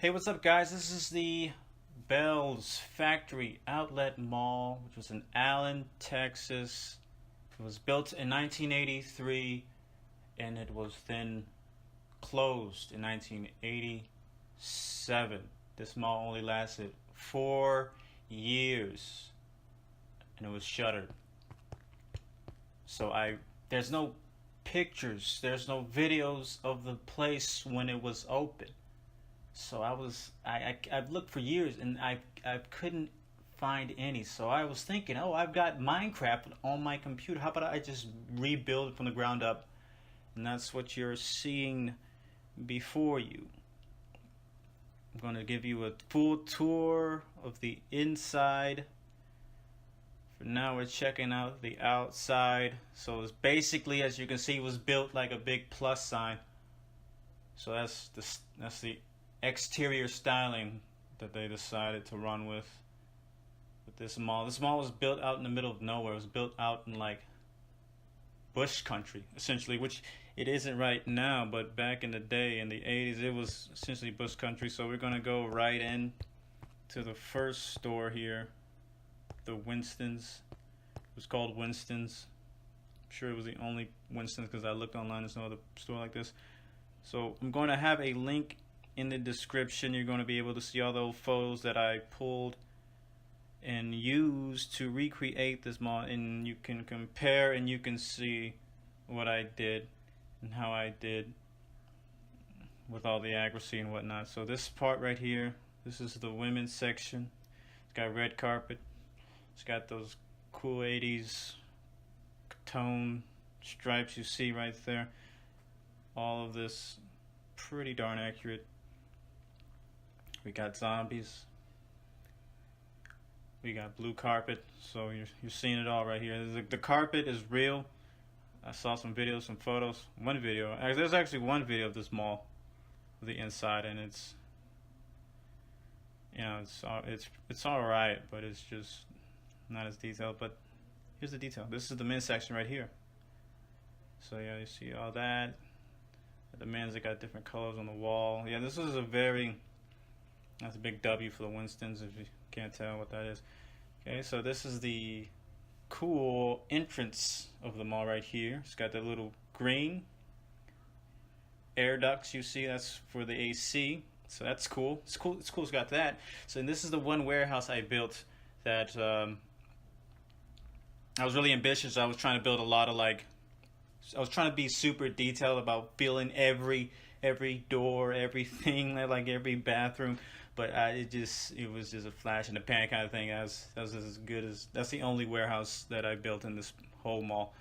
Hey, what's up, guys? This is the Belz Factory Outlet Mall, which was in Allen, Texas. It was built in 1983 and it was then closed in 1987. This mall only lasted 4 years and it was shuttered. So there's no pictures, there's no videos of the place when it was open. So I've looked for years and I couldn't find any. So I was thinking, oh, I've got Minecraft on my computer. How about I just rebuild it from the ground up? And that's what you're seeing before you. I'm going to give you a full tour of the inside. For now, we're checking out the outside. So it's basically, as you can see, it was built like a big plus sign. So that's the exterior styling that they decided to run with this mall. This mall was built out in the middle of nowhere. It was built out in like bush country, essentially, which it isn't right now, but back in the day, in the 80s, it was essentially bush country. So we're gonna go right in to the first store here, the Winston's. It was called Winston's. I'm sure it was the only Winston's because I looked online. There's no other store like this. So I'm going to have a link in the description. You're going to be able to see all those photos that I pulled and used to recreate this mall, and you can compare and you can see what I did and how I did with all the accuracy and whatnot. So this part right here, this is the women's section. It's got red carpet. It's got those cool 80s tone stripes you see right there. All of this pretty darn accurate. We got zombies. We got blue carpet. So you're seeing it all right here. The carpet is real. I saw some videos, some photos. One video. There's actually one video of this mall, of the inside, and it's, you know, it's all right, but it's just not as detailed. But here's the detail. This is the men's section right here. So yeah, you see all that. The men's, they got different colors on the wall. Yeah, this is that's a big W for the Winstons, if you can't tell what that is. Okay, so this is the cool entrance of the mall right here. It's got the little green air ducts you see. That's for the AC. So that's cool. It's cool. It's got that. So this is the one warehouse I built that I was really ambitious. I was trying to build a lot of I was trying to be super detailed about filling every door, everything, like every bathroom, but it was just a flash in the pan kind of thing. That was as good as, that's the only warehouse that I built in this whole mall.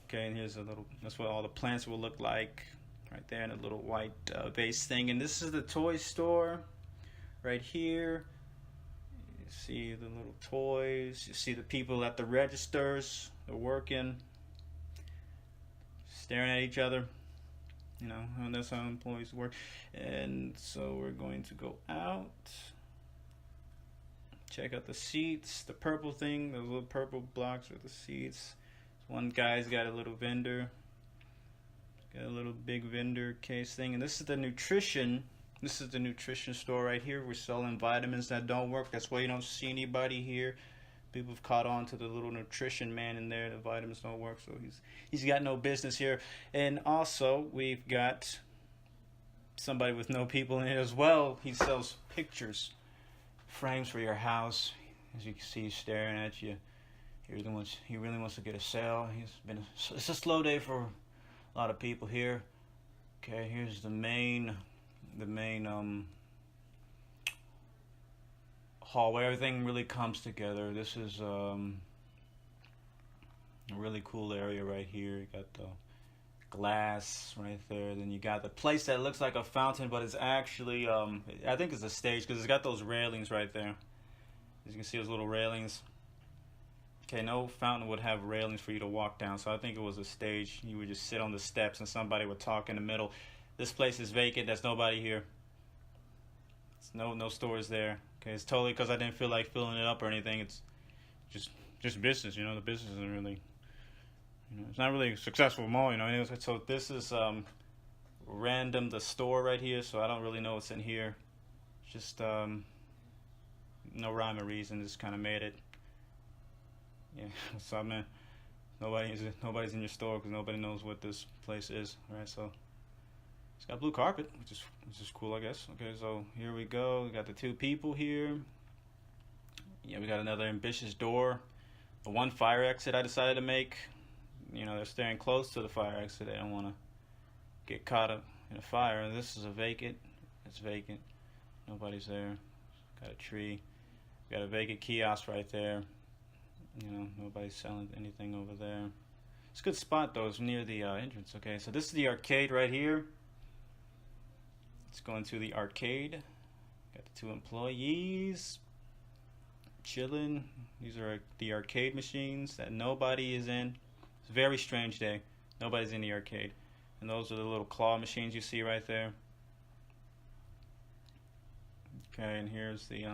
Okay, and here's that's what all the plants will look like right there in a little white vase thing. And this is the toy store right here. You see the little toys. You see the people at the registers. They're working, staring at each other. You know, and that's how employees work. And so we're going to go out, check out the seats, the purple thing, those little purple blocks are the seats. One guy's got a little vendor, got a little big vendor case thing. And this is the nutrition. This is the nutrition store right here. We're selling vitamins that don't work. That's why you don't see anybody here. People have caught on to the little nutrition man in there. The vitamins don't work, so he's got no business here. And also, we've got somebody with no people in it as well. He sells pictures, frames for your house. As you can see, he's staring at you. He really wants to get a sale. It's a slow day for a lot of people here. Okay, here's the main hallway. Everything really comes together. This is a really cool area right here. You got the glass right there. Then you got the place that looks like a fountain, but it's actually I think it's a stage because it's got those railings right there. As you can see, those little railings. Okay, no fountain would have railings for you to walk down, so I think it was a stage. You would just sit on the steps and somebody would talk in the middle. This place is vacant. There's nobody here. There's no stores there. Okay, it's totally because I didn't feel like filling it up or anything. It's just business, you know. The business isn't really, you know, it's not really a successful mall, you know. So this is random the store right here. So I don't really know what's in here. Just no rhyme or reason. Just kind of made it. Yeah. So I mean, nobody's in your store because nobody knows what this place is. All right. So it's got blue carpet, which is cool, I guess. Okay. So here we go. We got the two people here. Yeah, we got another ambitious door. The one fire exit I decided to make. They're staying close to the fire exit. They don't want to get caught up in a fire. This is a vacant. It's vacant. Nobody's there. Got a tree. Got a vacant kiosk right there. Nobody's selling anything over there. It's a good spot though. It's near the entrance. Okay, so this is the arcade right here. Let's go into the arcade. Got the two employees chilling. These are the arcade machines that nobody is in. It's a very strange day. Nobody's in the arcade. And those are the little claw machines you see right there. Okay, and here's the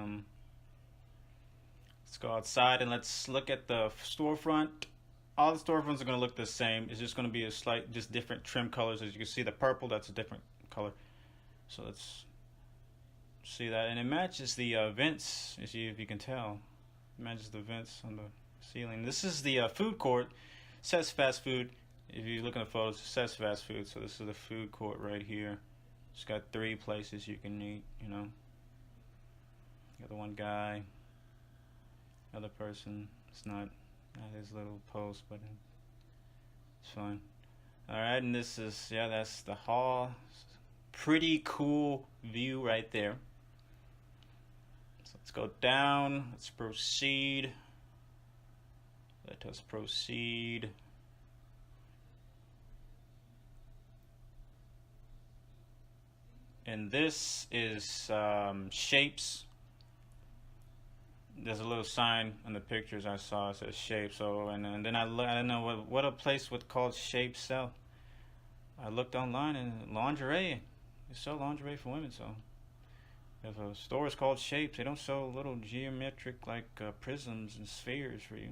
let's go outside and let's look at the storefront. All the storefronts are going to look the same. It's just going to be a slight, just different trim colors. As you can see, the purple, that's a different color. So let's see that. And it matches the vents, if you can tell. It matches the vents on the ceiling. This is the food court. It says fast food. If you look at the photos, it says fast food. So this is the food court right here. It's got 3 places you can eat, Got the one guy, other person. It's not his little post, but it's fine. Alright, and this is, that's the hall. Pretty cool view right there. So let's go down. Let's proceed. Let us proceed. And this is Shapes. There's a little sign on the pictures I saw. It says Shapes. So and then I don't know what a place would call Shapes sell. I looked online and lingerie. They sell lingerie for women. So if a store is called Shapes, they don't sell little geometric prisms and spheres for you.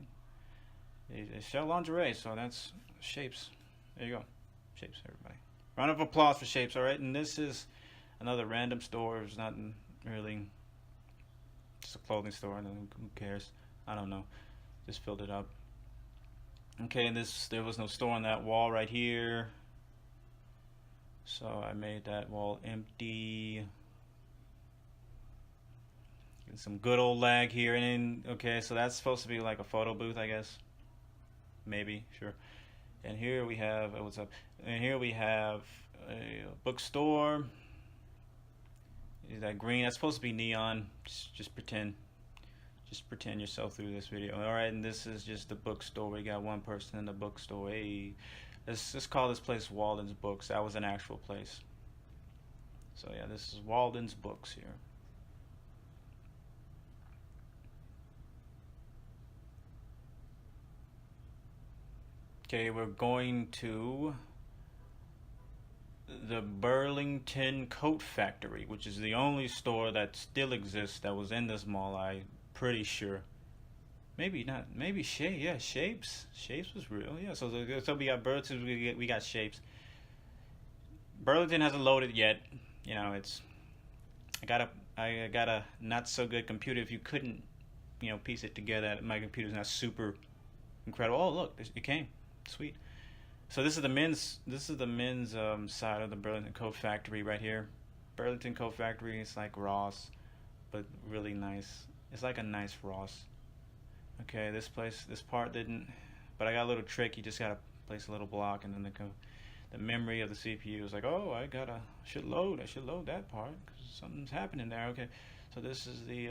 They sell lingerie. So that's Shapes. There you go. Shapes, everybody. Round of applause for Shapes. All right, and this is another random store. It's not really just a clothing store. Who cares? I don't know. Just filled it up. Okay, and there was no store on that wall right here. So I made that wall empty. Get some good old lag here. And then, okay, so that's supposed to be like a photo booth, I guess. Maybe, sure. And here we have, what's up? And here we have a bookstore. Is that green? That's supposed to be neon. Just pretend. Just pretend yourself through this video. Alright, and this is just the bookstore. We got one person in the bookstore. Hey, let's call this place Walden's Books. That was an actual place. So yeah, this is Walden's Books here. Okay, we're going to the Burlington Coat Factory, which is the only store that still exists that was in this mall. I'm pretty sure. Maybe not. Maybe Shapes. Shapes was real. Yeah. So we got Burlington. We got Shapes. Burlington hasn't loaded yet. It's. I got a not so good computer. If you couldn't, piece it together, my computer's not super incredible. Oh look, it came. Sweet. So this is the men's side of the Burlington Coat Factory right here. Burlington Coat Factory is like Ross, but really nice. It's like a nice Ross. Okay, this part didn't, but I got a little trick. You just gotta place a little block, and then the memory of the CPU is like, oh, I should load that part because something's happening there. Okay, so this is the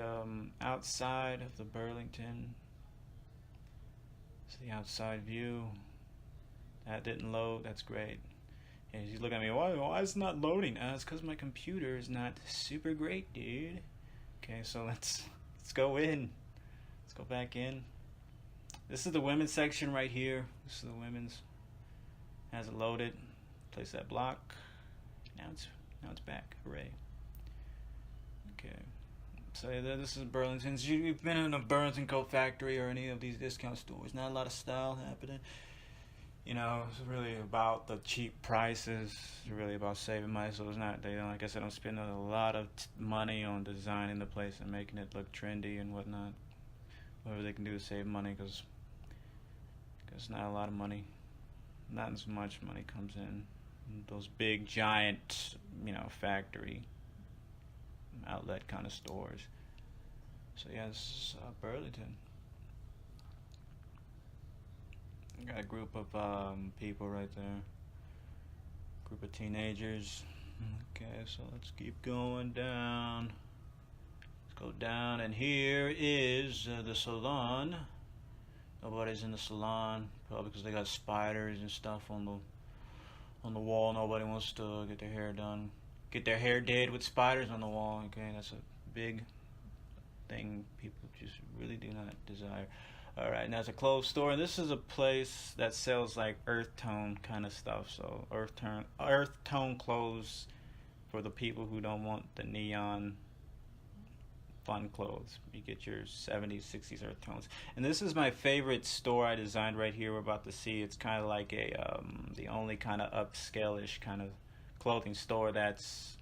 outside of the Burlington. It's the outside view. That didn't load. That's great. And you look at me, why is it not loading? It's because my computer is not super great, dude. Okay, so let's go in. Let's go back in. This is the women's section right here. This is the women's. Has it loaded? Place that block. Now it's back. Hooray. Okay. So this is Burlington's. You've been in a Burlington Coat Factory or any of these discount stores. Not a lot of style happening. It's really about the cheap prices. It's really about saving money. So it's not, they don't, like I said, don't spend a lot of money on designing the place and making it look trendy and whatnot. Whatever they can do to save money, because not a lot of money, not as much money comes in those big giant, factory outlet kind of stores. So yeah, this is Burlington. Got a group of people right there. Group of teenagers. Okay, so let's keep going down. Let's go down, and here is the salon. Nobody's in the salon, probably because they got spiders and stuff on the wall. Nobody wants to get their hair done. Get their hair did with spiders on the wall. Okay, that's a big thing people just really do not desire. Alright, now it's a clothes store, and this is a place that sells like earth tone kind of stuff. So earth tone clothes for the people who don't want the neon fun clothes. You get your 70s, 60s earth tones. And this is my favorite store I designed right here. We're about to see. It's kind of like the only kind of upscale-ish kind of clothing store that's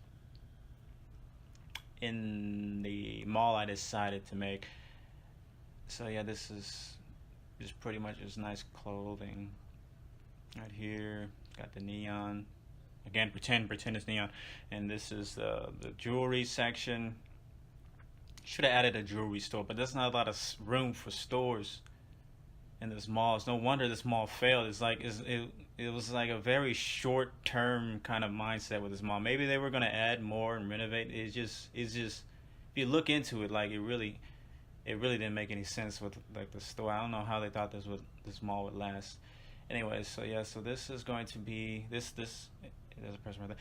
in the mall I decided to make. So yeah, this is just pretty much just nice clothing right here. Got the neon. Again, pretend it's neon. And this is the jewelry section. Should have added a jewelry store, but there's not a lot of room for stores in this mall. It's no wonder this mall failed. It was like a very short-term kind of mindset with this mall. Maybe they were gonna add more and renovate. It's just if you look into it, like it really didn't make any sense with like the store. I don't know how they thought this mall would last. Anyway, so yeah, so this is going to be there's a person right there,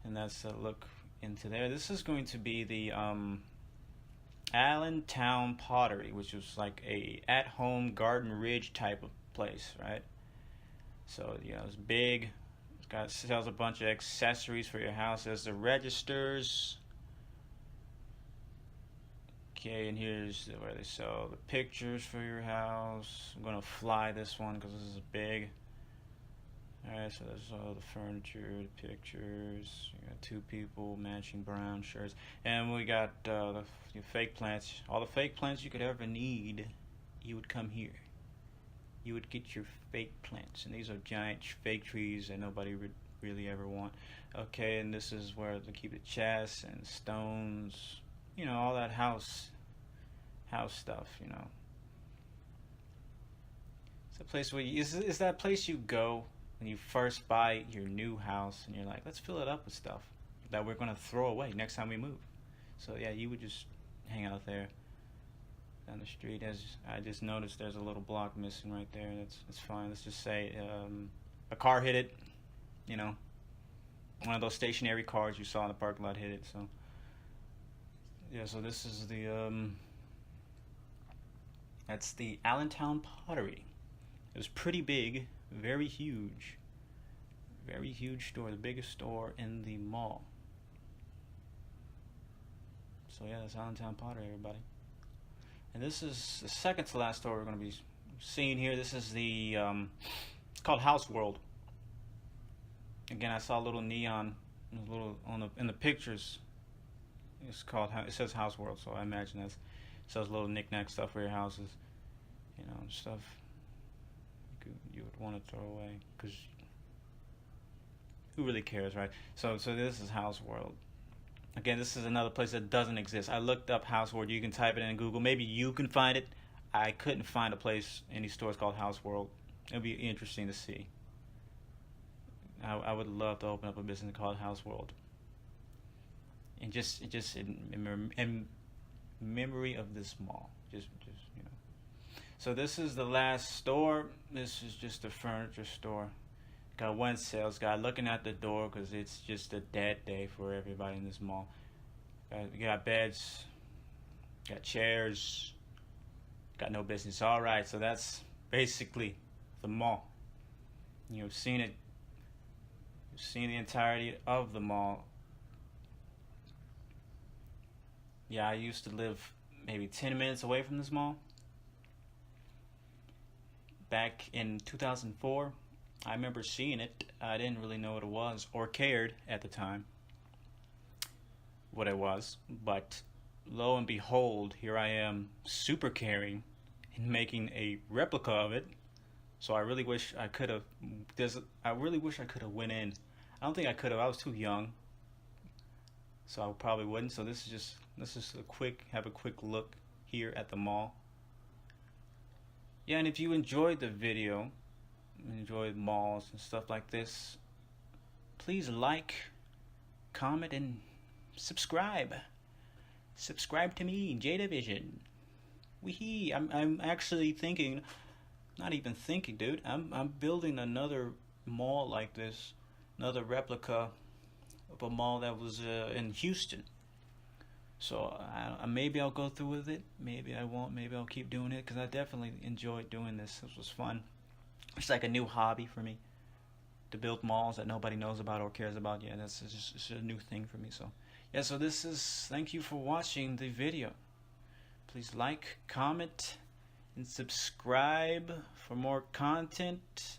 and that's a look into there. This is going to be the Allentown Pottery, which was like a at-home Garden Ridge type of place, right? So it's big. Sells a bunch of accessories for your house. There's the registers. Okay, and here's where they sell the pictures for your house. I'm gonna fly this one because this is big. Alright, so there's all the furniture, the pictures. You got two people matching brown shirts. And we got the fake plants. All the fake plants you could ever need, you would come here. You would get your fake plants. And these are giant fake trees that nobody would really ever want. Okay, and this is where they keep the chests and stones. All that house stuff, It's a place where is that place you go when you first buy your new house and you're like, let's fill it up with stuff that we're going to throw away next time we move. So yeah, you would just hang out there down the street. I just noticed there's a little block missing right there. That's fine. Let's just say a car hit it, one of those stationary cars you saw in the parking lot hit it. So yeah, so this is that's the Allentown Pottery. It was pretty big, very huge store, the biggest store in the mall. So yeah, that's Allentown Pottery, everybody. And this is the second to last store we're going to be seeing here. This is the it's called House World. Again, I saw a little neon, in the pictures. It says House World, so I imagine it sells little knick-knack stuff for your houses, stuff you would want to throw away, because who really cares, right? So this is House World. Again, this is another place that doesn't exist. I looked up House World. You can type it in Google. Maybe you can find it. I couldn't find a place, any stores called House World. It would be interesting to see. I would love to open up a business called House World. And just in memory of this mall, just. So this is the last store. This is just a furniture store. Got one sales guy looking at the door because it's just a dead day for everybody in this mall. Got beds, got chairs, got no business. All right, so that's basically the mall. You've seen it. You've seen the entirety of the mall. Yeah, I used to live maybe 10 minutes away from this mall. Back in 2004, I remember seeing it. I didn't really know what it was or cared at the time what it was, but lo and behold, here I am super caring and making a replica of it. So I really wish I could have. I really wish I could have went in. I don't think I could have. I was too young, so I probably wouldn't. So this is have a quick look here at the mall. Yeah, and if you enjoyed the video, enjoyed malls and stuff like this, please like, comment, and subscribe. Subscribe to me, Jaydavision. Wee. I'm actually thinking, not even thinking, dude. I'm building another mall like this, another replica of a mall that was in Houston. So maybe I'll go through with it. Maybe I won't. Maybe I'll keep doing it because I definitely enjoyed doing this. This was fun. It's like a new hobby for me to build malls that nobody knows about or cares about. Yeah, that's just it's a new thing for me. So yeah, so this is. Thank you for watching the video. Please like, comment, and subscribe for more content.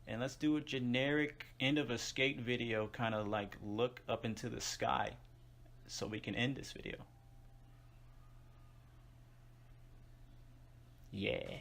And let's do a generic end of a skate video, kind of like look up into the sky, so we can end this video. Yeah.